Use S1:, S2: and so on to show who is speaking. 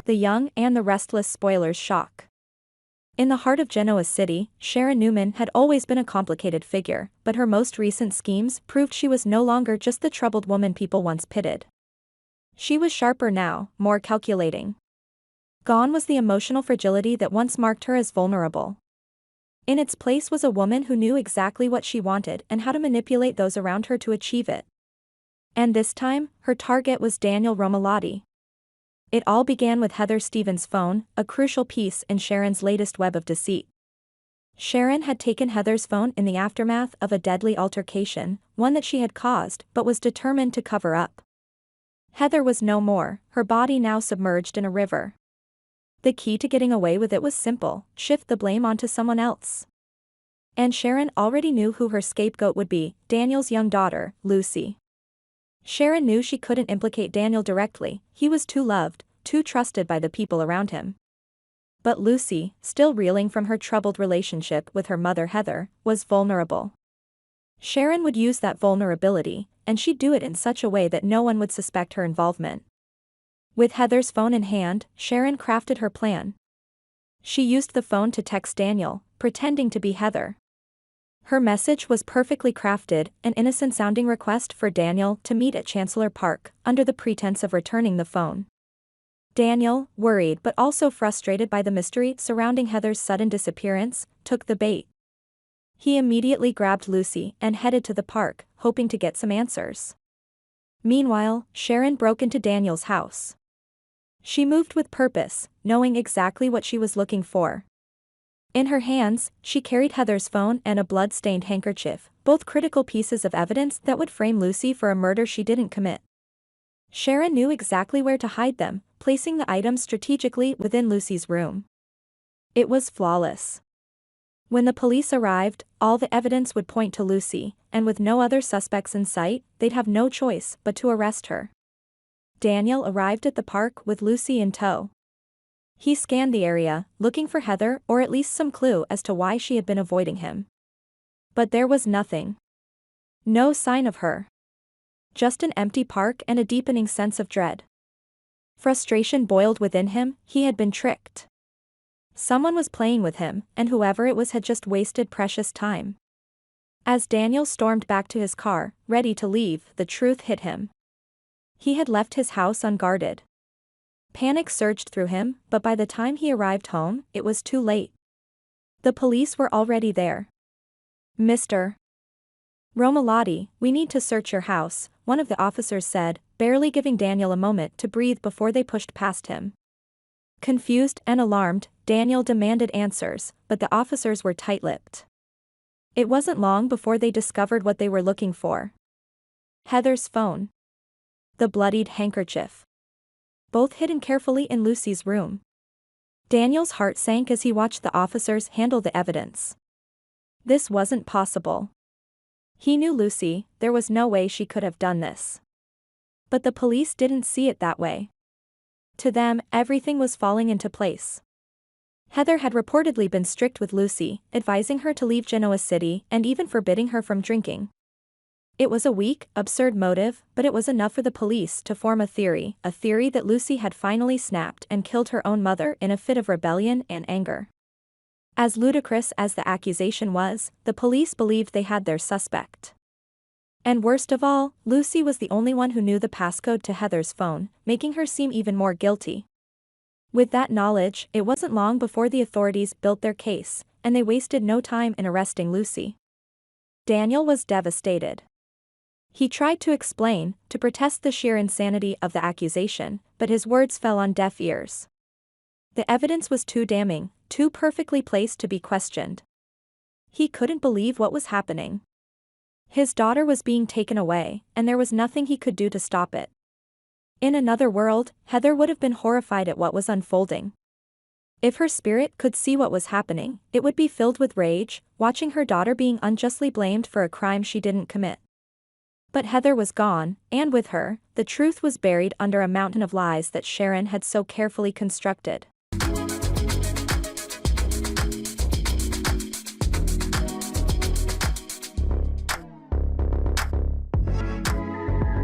S1: the young and the restless spoiler's shock. In the heart of Genoa City, Sharon Newman had always been a complicated figure, but her most recent schemes proved she was no longer just the troubled woman people once pitied. She was sharper now, more calculating. Gone was the emotional fragility that once marked her as vulnerable. In its place was a woman who knew exactly what she wanted and how to manipulate those around her to achieve it. And this time, her target was Daniel Romalotti. It all began with Heather Stevens' phone, a crucial piece in Sharon's latest web of deceit. Sharon had taken Heather's phone in the aftermath of a deadly altercation, one that she had caused but was determined to cover up. Heather was no more, her body now submerged in a river. The key to getting away with it was simple: shift the blame onto someone else. And Sharon already knew who her scapegoat would be: Daniel's young daughter, Lucy. Sharon knew she couldn't implicate Daniel directly, he was too loved, too trusted by the people around him. But Lucy, still reeling from her troubled relationship with her mother Heather, was vulnerable. Sharon would use that vulnerability, and she'd do it in such a way that no one would suspect her involvement. With Heather's phone in hand, Sharon crafted her plan. She used the phone to text Daniel, pretending to be Heather. Her message was perfectly crafted, an innocent-sounding request for Daniel to meet at Chancellor Park, under the pretense of returning the phone. Daniel, worried but also frustrated by the mystery surrounding Heather's sudden disappearance, took the bait. He immediately grabbed Lucy and headed to the park, hoping to get some answers. Meanwhile, Sharon broke into Daniel's house. She moved with purpose, knowing exactly what she was looking for. In her hands, she carried Heather's phone and a blood-stained handkerchief, both critical pieces of evidence that would frame Lucy for a murder she didn't commit. Sharon knew exactly where to hide them, placing the items strategically within Lucy's room. It was flawless. When the police arrived, all the evidence would point to Lucy, and with no other suspects in sight, they'd have no choice but to arrest her. Daniel arrived at the park with Lucy in tow. He scanned the area, looking for Heather or at least some clue as to why she had been avoiding him. But there was nothing. No sign of her. Just an empty park and a deepening sense of dread. Frustration boiled within him, he had been tricked. Someone was playing with him, and whoever it was had just wasted precious time. As Daniel stormed back to his car, ready to leave, the truth hit him. He had left his house unguarded. Panic surged through him, but by the time he arrived home, it was too late. The police were already there. "Mr. Romalotti, we need to search your house," one of the officers said, barely giving Daniel a moment to breathe before they pushed past him. Confused and alarmed, Daniel demanded answers, but the officers were tight-lipped. It wasn't long before they discovered what they were looking for. Heather's phone. The bloodied handkerchief. Both hidden carefully in Lucy's room. Daniel's heart sank as he watched the officers handle the evidence. This wasn't possible. He knew Lucy, there was no way she could have done this. But the police didn't see it that way. To them, everything was falling into place. Heather had reportedly been strict with Lucy, advising her to leave Genoa City and even forbidding her from drinking. It was a weak, absurd motive, but it was enough for the police to form a theory that Lucy had finally snapped and killed her own mother in a fit of rebellion and anger. As ludicrous as the accusation was, the police believed they had their suspect. And worst of all, Lucy was the only one who knew the passcode to Heather's phone, making her seem even more guilty. With that knowledge, it wasn't long before the authorities built their case, and they wasted no time in arresting Lucy. Daniel was devastated. He tried to explain, to protest the sheer insanity of the accusation, but his words fell on deaf ears. The evidence was too damning, too perfectly placed to be questioned. He couldn't believe what was happening. His daughter was being taken away, and there was nothing he could do to stop it. In another world, Heather would have been horrified at what was unfolding. If her spirit could see what was happening, it would be filled with rage, watching her daughter being unjustly blamed for a crime she didn't commit. But Heather was gone, and with her, the truth was buried under a mountain of lies that Sharon had so carefully constructed.